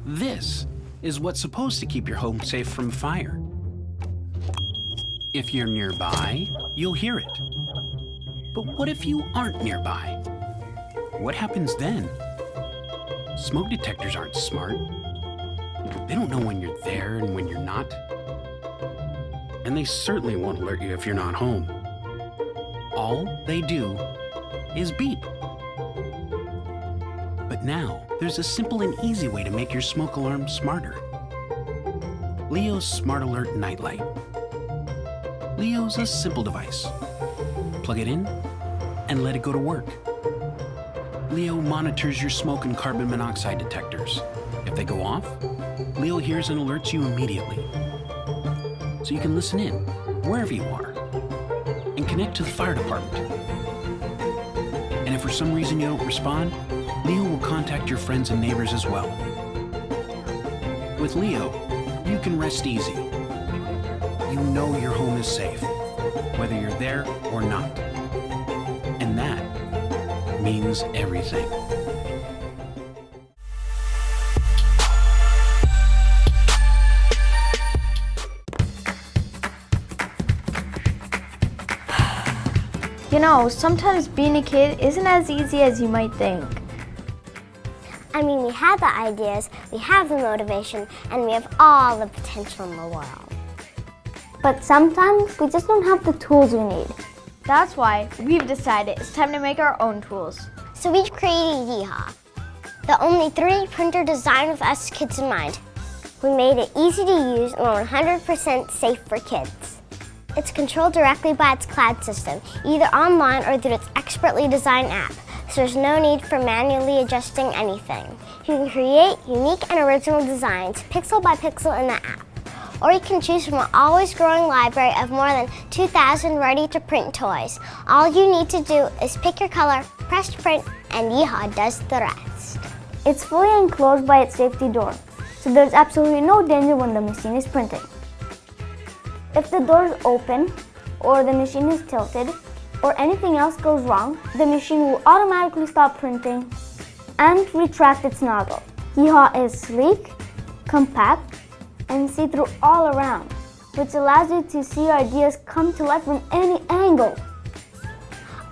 This is what's supposed to keep your home safe from fire. If you're nearby, you'll hear it. But what if you aren't nearby? What happens then? Smoke detectors aren't smart. They don't know when you're there and when you're not. And they certainly won't alert you if you're not home. All they do is beep. But now, there's a simple and easy way to make your smoke alarm smarter. Leo's Smart Alert Nightlight. Leo's a simple device. Plug it in and let it go to work. Leo monitors your smoke and carbon monoxide detectors. If they go off, Leo hears and alerts you immediately. So you can listen in, wherever you are, and connect to the fire department. And if for some reason you don't respond, Leo will contact your friends and neighbors as well. With Leo, you can rest easy. You know your home is safe, whether you're there or not. And that means everything. You know, sometimes being a kid isn't as easy as you might think. I mean, we have the ideas, we have the motivation, and we have all the potential in the world. But sometimes we just don't have the tools we need. That's why we've decided it's time to make our own tools. So we've created Yeehaw, the only 3D printer designed with us kids in mind. We made it easy to use and 100% safe for kids. It's controlled directly by its cloud system, either online or through its expertly designed app, so there's no need for manually adjusting anything. You can create unique and original designs, pixel by pixel in the app. Or you can choose from an always growing library of more than 2,000 ready-to-print toys. All you need to do is pick your color, press print, and Yeehaw does the rest. It's fully enclosed by its safety door, so there's absolutely no danger when the machine is printing. If the door is open, or the machine is tilted, or anything else goes wrong, the machine will automatically stop printing and retract its nozzle. Yeehaw is sleek, compact, and see-through all around, which allows you to see your ideas come to life from any angle.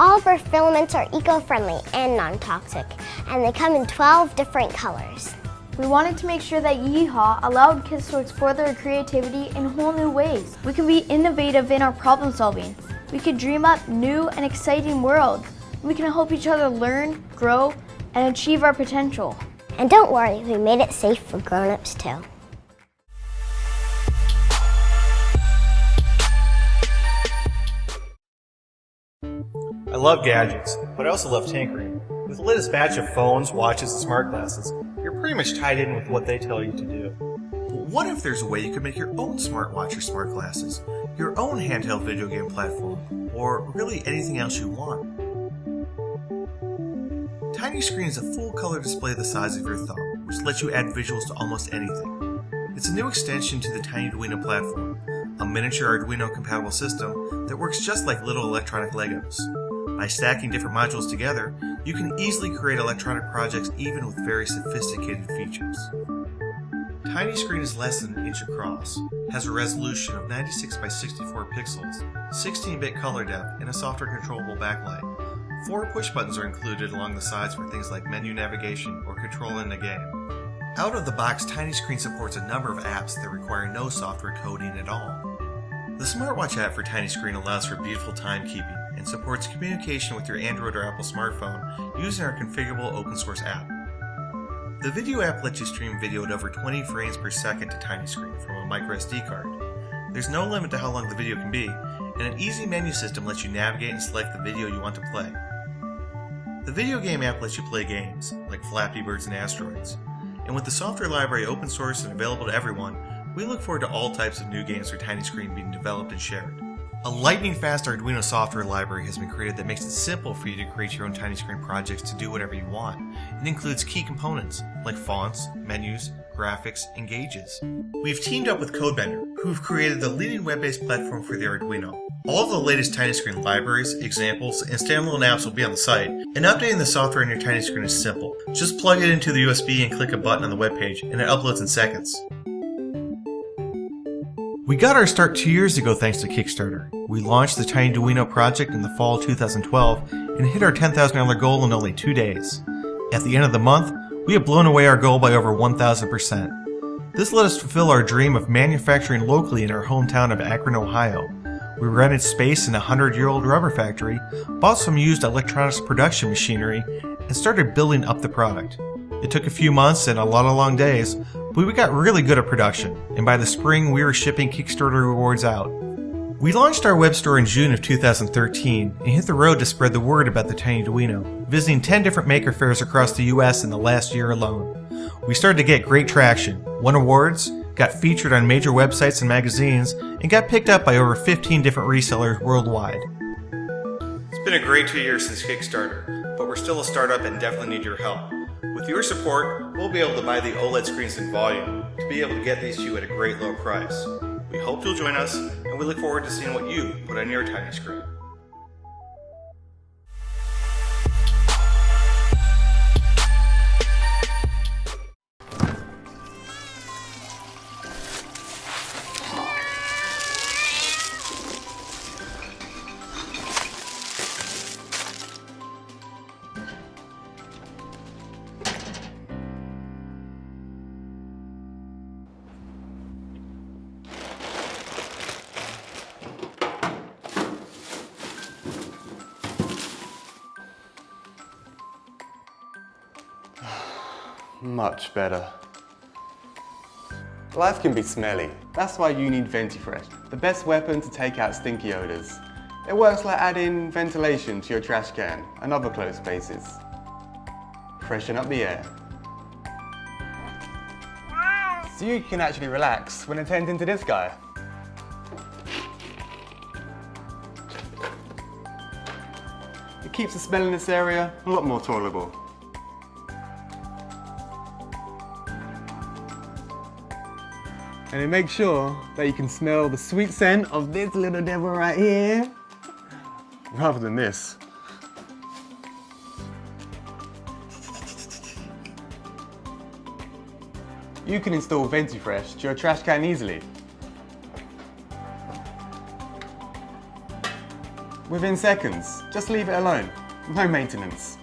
All of our filaments are eco-friendly and non-toxic, and they come in 12 different colors. We wanted to make sure that Yeehaw allowed kids to explore their creativity in whole new ways. We can be innovative in our problem solving. We can dream up new and exciting worlds. We can help each other learn, grow, and achieve our potential. And don't worry, we made it safe for grown-ups too. I love gadgets, but I also love tinkering. With the latest batch of phones, watches, and smart glasses, you're pretty much tied in with what they tell you to do. But what if there's a way you could make your own smartwatch or smart glasses, your own handheld video game platform, or really anything else you want? Tiny Screen is a full-color display the size of your thumb, which lets you add visuals to almost anything. It's a new extension to the Tiny Arduino platform, a miniature Arduino-compatible system that works just like little electronic Legos. By stacking different modules together, you can easily create electronic projects even with very sophisticated features. Tiny Screen is less than an inch across, has a resolution of 96 by 64 pixels, 16-bit color depth, and a software controllable backlight. 4 push buttons are included along the sides for things like menu navigation or controlling a game. Out of the box, Tiny Screen supports a number of apps that require no software coding at all. The smartwatch app for Tiny Screen allows for beautiful timekeeping and supports communication with your Android or Apple smartphone using our configurable open source app. The video app lets you stream video at over 20 frames per second to Tiny Screen from a microSD card. There's no limit to how long the video can be, and an easy menu system lets you navigate and select the video you want to play. The video game app lets you play games, like Flappy Birds and Asteroids, and with the software library open source and available to everyone, we look forward to all types of new games for Tiny Screen being developed and shared. A lightning-fast Arduino software library has been created that makes it simple for you to create your own Tiny Screen projects to do whatever you want. It includes key components, like fonts, menus, graphics, and gauges. We've teamed up with Codebender, who who've created the leading web-based platform for the Arduino. All of the latest TinyScreen libraries, examples, and standalone apps will be on the site, and updating the software on your TinyScreen is simple. Just plug it into the USB and click a button on the webpage, and it uploads in seconds. We got our start 2 years ago thanks to Kickstarter. We launched the TinyDuino project in the fall of 2012 and hit our $10,000 goal in only 2 days. At the end of the month, we have blown away our goal by over 1,000%. This let us fulfill our dream of manufacturing locally in our hometown of Akron, Ohio. We rented space in a 100-year-old rubber factory, bought some used electronics production machinery, and started building up the product. It took a few months and a lot of long days, but we got really good at production, and by the spring we were shipping Kickstarter rewards out. We launched our web store in June of 2013 and hit the road to spread the word about the TinyDuino, visiting 10 different maker fairs across the US in the last year alone. We started to get great traction, won awards, got featured on major websites and magazines, and got picked up by over 15 different resellers worldwide. It's been a great 2 years since Kickstarter, but we're still a startup and definitely need your help. With your support, we'll be able to buy the OLED screens in volume to be able to get these to you at a great low price. We hope you'll join us, and we look forward to seeing what you put on your tiny screen. Much better. Life can be smelly. That's why you need VentiFresh, the best weapon to take out stinky odors. It works like adding ventilation to your trash can and other closed spaces. Freshen up the air. So you can actually relax when attending to this guy. It keeps the smell in this area a lot more tolerable. And it makes sure that you can smell the sweet scent of this little devil right here, rather than this. You can install VentiFresh to your trash can easily. Within seconds, just leave it alone, no maintenance.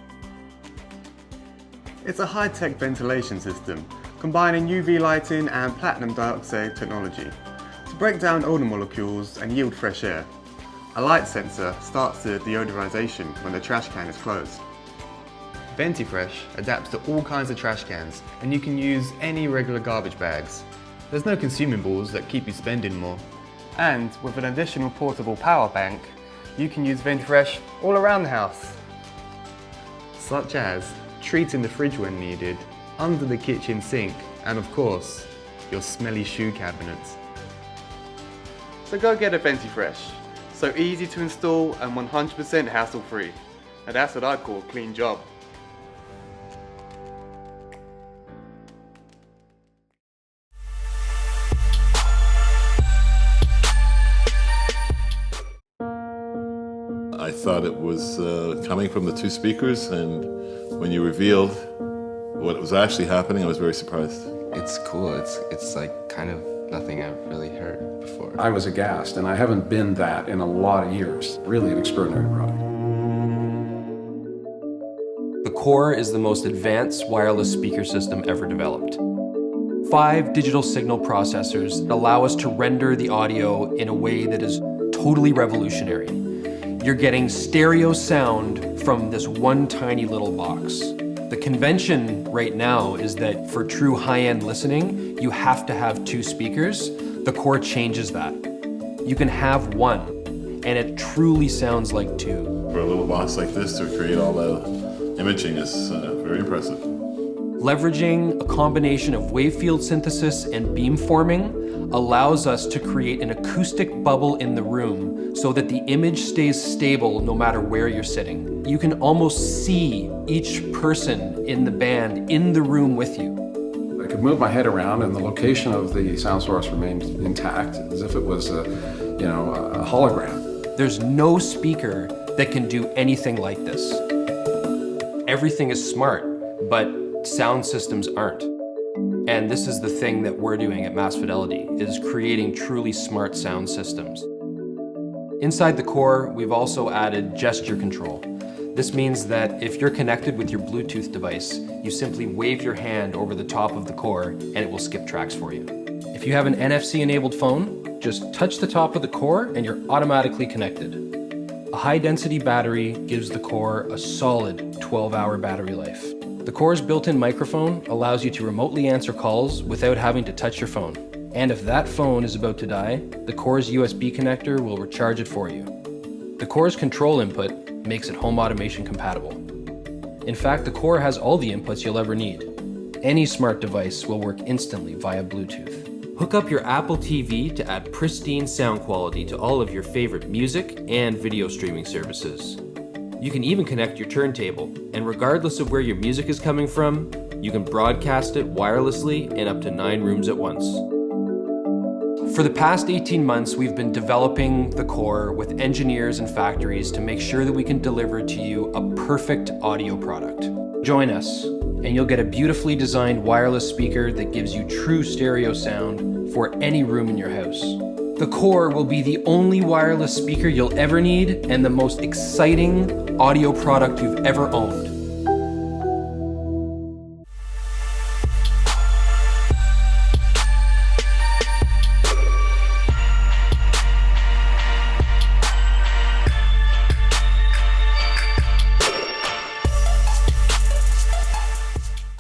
It's a high-tech ventilation system combining UV lighting and platinum dioxide technology to break down odor molecules and yield fresh air. A light sensor starts the deodorization when the trash can is closed. VentiFresh adapts to all kinds of trash cans, and you can use any regular garbage bags. There's no consumables that keep you spending more. And with an additional portable power bank, you can use VentiFresh all around the house. Such as treating the fridge when needed, under the kitchen sink, and of course, your smelly shoe cabinets. So go get a VentiFresh. So easy to install and 100% hassle-free. And that's what I call a clean job. I thought it was coming from the two speakers, and when you revealed what was actually happening, I was very surprised. It's cool. It's like kind of nothing I've really heard before. I was aghast, and I haven't been that in a lot of years. Really an extraordinary product. The Core is the most advanced wireless speaker system ever developed. 5 digital signal processors that allow us to render the audio in a way that is totally revolutionary. You're getting stereo sound from this one tiny little box. The convention right now is that for true high-end listening, you have to have 2 speakers. The Core changes that. You can have 1, and it truly sounds like 2. For a little box like this to create all the imaging is very impressive. Leveraging a combination of wave field synthesis and beamforming allows us to create an acoustic bubble in the room so that the image stays stable no matter where you're sitting. You can almost see each person in the band in the room with you. I could move my head around and the location of the sound source remained intact, as if it was a hologram. There's no speaker that can do anything like this. Everything is smart, but sound systems aren't. And this is the thing that we're doing at Mass Fidelity, is creating truly smart sound systems. Inside the core, we've also added gesture control. This means that if you're connected with your Bluetooth device, you simply wave your hand over the top of the core and it will skip tracks for you. If you have an NFC-enabled phone, just touch the top of the core and you're automatically connected. A high-density battery gives the core a solid 12-hour battery life. The core's built-in microphone allows you to remotely answer calls without having to touch your phone. And if that phone is about to die, the core's USB connector will recharge it for you. The core's control input makes it home automation compatible. In fact, the core has all the inputs you'll ever need. Any smart device will work instantly via Bluetooth. Hook up your Apple TV to add pristine sound quality to all of your favorite music and video streaming services. You can even connect your turntable, and regardless of where your music is coming from, you can broadcast it wirelessly in up to 9 rooms at once. For the past 18 months, we've been developing the core with engineers and factories to make sure that we can deliver to you a perfect audio product. Join us, and you'll get a beautifully designed wireless speaker that gives you true stereo sound for any room in your house. The core will be the only wireless speaker you'll ever need and the most exciting audio product you've ever owned.